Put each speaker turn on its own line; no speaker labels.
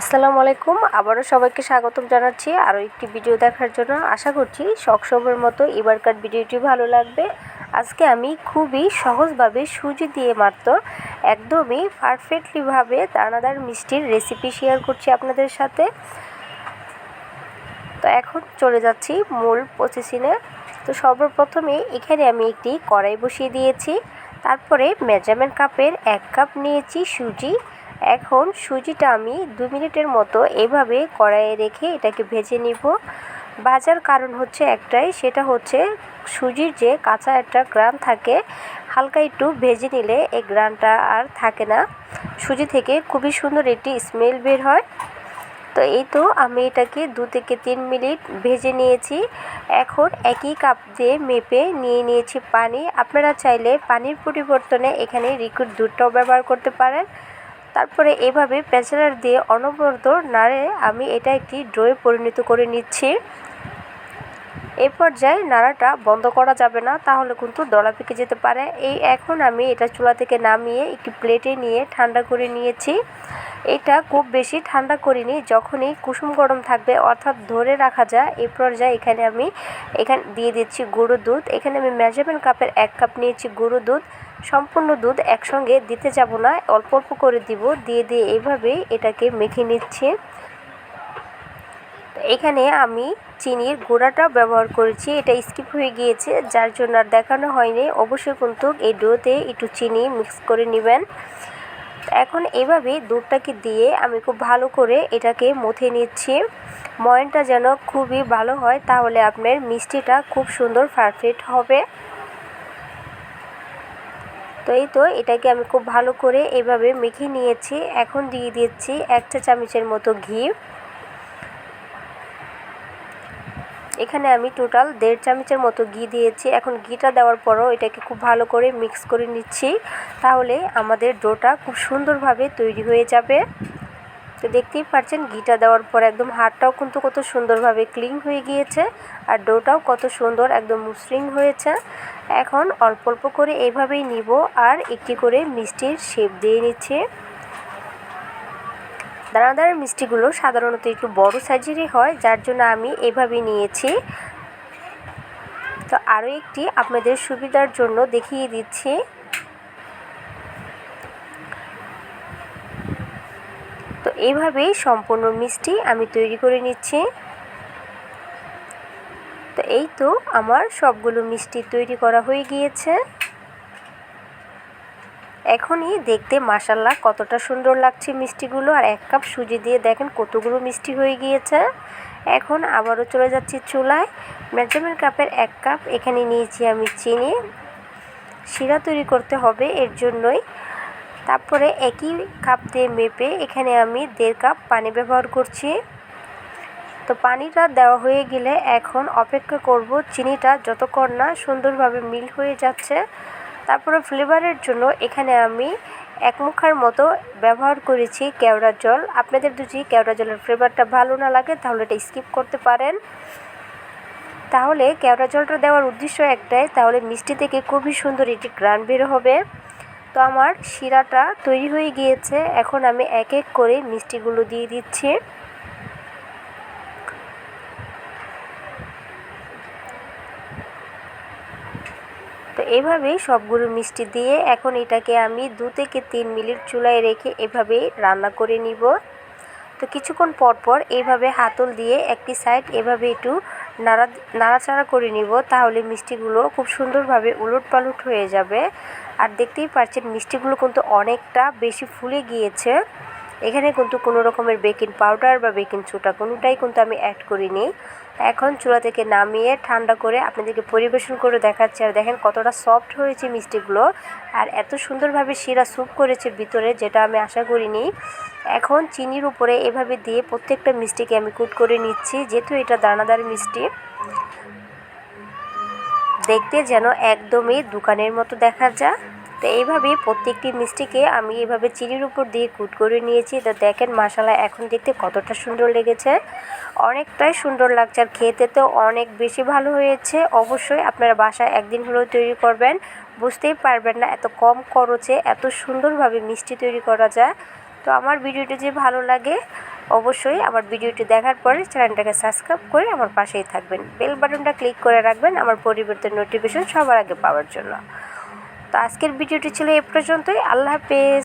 আসসালামু আলাইকুম। আবারও সবাইকে স্বাগতম জানাচ্ছি আরও একটি ভিডিও দেখার জন্য। আশা করছি সবসময়ের মতো এবারকার ভিডিওটি ভালো লাগবে। আজকে আমি খুবই সহজভাবে সুজি দিয়ে মাত্র একদমই পারফেক্টলিভাবে দানাদার মিষ্টির রেসিপি শেয়ার করছি আপনাদের সাথে। তো এখন চলে যাচ্ছি মূল প্রসেসিংয়ে। তো সর্বপ্রথমে এখানে আমি একটি কড়াই বসিয়ে দিয়েছি। তারপরে মেজারমেন্ট কাপের 1 কাপ নিয়েছি সুজি। এখন সুজিটা আমি 2 মিনিটের মতো এভাবে কড়াইয়ে রেখে এটাকে ভেজে নিব। ভাজার কারণ হচ্ছে একটাই, সেটা হচ্ছে সুজির যে কাঁচা একটা গ্রান থাকে, হালকা একটু ভেজে নিলে এই গ্রানটা আর থাকে না। সুজি থেকে খুবই সুন্দর একটি স্মেল বের হয়। তো এই তো আমি এটাকে 2 থেকে 3 মিনিট ভেজে নিয়েছি। এখন একই কাপ দিয়ে মেপে নিয়ে নিয়েছি পানি। আপনারা চাইলে পানির পরিবর্তনে এখানে লিকুইড দুধটাও ব্যবহার করতে পারেন। তারপরে এভাবে প্রেসার দিয়ে অনবরত নাড়ে আমি এটা একটি ডোয়ে পরিণত করে নিচ্ছি। এই পর্যায়ে নাড়াটা বন্ধ করা যাবে না, তাহলে কিন্তু দলা পেকে যেতে পারে। এখন আমি এটা চুলা থেকে নামিয়ে একটি প্লেটে নিয়ে ঠান্ডা করে নিয়েছি। এটা খুব বেশি ঠান্ডা করিনি, যখনই কুসুম গরম থাকবে অর্থাৎ ধরে রাখা যায় এই পর্যায়ে আমি এখানে দিয়ে দিচ্ছি গুঁড়ো দুধ। এখানে আমি মেজারমেন্ট কাপের 1 কাপ নিয়েছি গুঁড়ো দুধ। সম্পূর্ণ দুধ একসঙ্গে দিতে যাব না, অল্প অল্প করে দিব। দিয়ে এইভাবে এটাকে মেখে নিচ্ছি। এখানে আমি চিনির গুঁড়াটা ব্যবহার করেছি, এটা স্কিপ হয়ে গিয়েছে যার জন্য আর দেখানো হয়নি। অবশ্যই কিন্তু এই ডোতে একটু চিনি মিক্স করে নেবেন। এখন এভাবে দুধটাকে দিয়ে আমি খুব ভালো করে এটাকে মথে নিচ্ছি। ময়ানটা যেন খুবই ভালো হয়, তাহলে আপনার মিষ্টিটা খুব সুন্দর পারফেক্ট হবে। তো এই তো এটাকে আমি খুব ভালো করে এভাবে মেখে নিয়েছি। এখন দিয়ে দিচ্ছি 1 চা চামচের মতো ঘি। এখানে আমি টোটাল 1.5 চামচের মতো ঘি দিয়েছি। এখন ঘিটা দেওয়ার পরও এটাকে খুব ভালো করে মিক্স করে নিচ্ছি, তাহলে আমাদের ডোটা খুব সুন্দরভাবে তৈরি হয়ে যাবে। তো দেখতেই পাচ্ছেন ঘিটা দেওয়ার পর একদম হাতটাও কিন্তু কত সুন্দরভাবে ক্লিন হয়ে গিয়েছে, আর ডোটাও কত সুন্দর একদম মসৃণ হয়েছে। এখন অল্প অল্প করে এইভাবেই নিব আর একটি করে মিষ্টির শেপ দিয়ে নিচ্ছি। দানাদার মিষ্টিগুলো সাধারণত একটু বড় সাইজেরই হয়, যার জন্য আমি এভাবেই নিয়েছি। তো আরও একটি আপনাদের সুবিধার জন্য দেখিয়ে দিচ্ছি। তো এইভাবেই সম্পূর্ণ মিষ্টি আমি তৈরি করে নিচ্ছি। তো এই তো আমার সবগুলো মিষ্টি তৈরি করা হয়ে গিয়েছে। এখনই দেখতে মাশাআল্লাহ কতটা সুন্দর লাগছে মিষ্টিগুলো, আর 1 কাপ সুজি দিয়ে দেখেন কতগুলো মিষ্টি হয়ে গিয়েছে। এখন আবারও চলে যাচ্ছি চুলায়। মেজারমেন্ট কাপের 1 কাপ এখানে নিয়েছি আমি চিনি। শিরা তৈরি করতে হবে এর জন্যই। তারপরে একই কাপ দিয়ে মেপে এখানে আমি 1.5 কাপ পানি ব্যবহার করছি। তো পানিটা দেওয়া হয়ে গেলে এখন অপেক্ষা করব চিনিটা যতক্ষণ না সুন্দরভাবে মিল হয়ে যাচ্ছে। তারপরে ফ্লেভারের জন্য এখানে আমি 1 মুখার মতো ব্যবহার করেছি কেওড়া জল। আপনাদের যদি কেওড়া জলের ফ্লেভারটা ভালো না লাগে তাহলে এটা স্কিপ করতে পারেন। তাহলে কেওড়া জলটা দেওয়ার উদ্দেশ্য একটাই, তাহলে মিষ্টি থেকে খুবই সুন্দর একটি ঘ্রাণ বের হবে। তো আমার শিরাটা তৈরি হয়ে গিয়েছে। এখন আমি এক এক করে মিষ্টিগুলো দিয়ে দিচ্ছি। তো এইভাবেই সবগুলো মিষ্টি দিয়ে এখন এটাকে আমি 2 থেকে 3 মিনিট চুলায় রেখে এভাবেই রান্না করে নিব। তো কিছুক্ষণ পর পর এইভাবে হাতল দিয়ে একটি সাইড এভাবে একটু নাড়াচাড়া করে নিব, তাহলে মিষ্টিগুলো খুব সুন্দরভাবে উলটপালট হয়ে যাবে। আর দেখতেই পাচ্ছেন মিষ্টিগুলো কিন্তু অনেকটা বেশি ফুলে গিয়েছে। এখানে কিন্তু কোনো রকমের বেকিং পাউডার বা বেকিং সোডা কোনোটাই কিন্তু আমি অ্যাড করিনি। এখন চুলা থেকে নামিয়ে ঠান্ডা করে আপনাদেরকে পরিবেশন করে দেখাচ্ছি। আর দেখেন কতটা সফট হয়েছে মিষ্টিগুলো, আর এত সুন্দরভাবে শিরা স্যুপ করেছে ভিতরে, যেটা আমি আশা করিনি। এখন চিনির উপরে এভাবে দিয়ে প্রত্যেকটা মিষ্টিকে আমি কুট করে নিচ্ছি, যেহেতু এটা দানাদার মিষ্টি। দেখতে যেন একদমই দোকানের মতো দেখা যায়। তো এইভাবেই প্রত্যেকটি মিষ্টিকে আমি এভাবে চিনির উপর দিয়ে কুট করে নিয়েছি। তো দেখেন মাশাআল্লাহ এখন দেখতে কতটা সুন্দর লেগেছে, অনেকটাই সুন্দর লাগছে, আর খেতে তো অনেক বেশি ভালো হয়েছে। অবশ্যই আপনারা বাসায় একদিন হলেও তৈরি করবেন, বুঝতেই পারবেন না এত কম খরচে এত সুন্দরভাবে মিষ্টি তৈরি করা যায়। তো আমার ভিডিওটি যে ভালো লাগে অবশ্যই আমার ভিডিওটি দেখার পরে চ্যানেলটাকে সাবস্ক্রাইব করে আমার পাশেই থাকবেন। বেল বাটনটা ক্লিক করে রাখবেন আমার পরিবর্তন নোটিফিকেশন সবার আগে পাওয়ার জন্য। তো আজকের ভিডিওটি ছিল এ পর্যন্তই। আল্লাহ হাফেজ।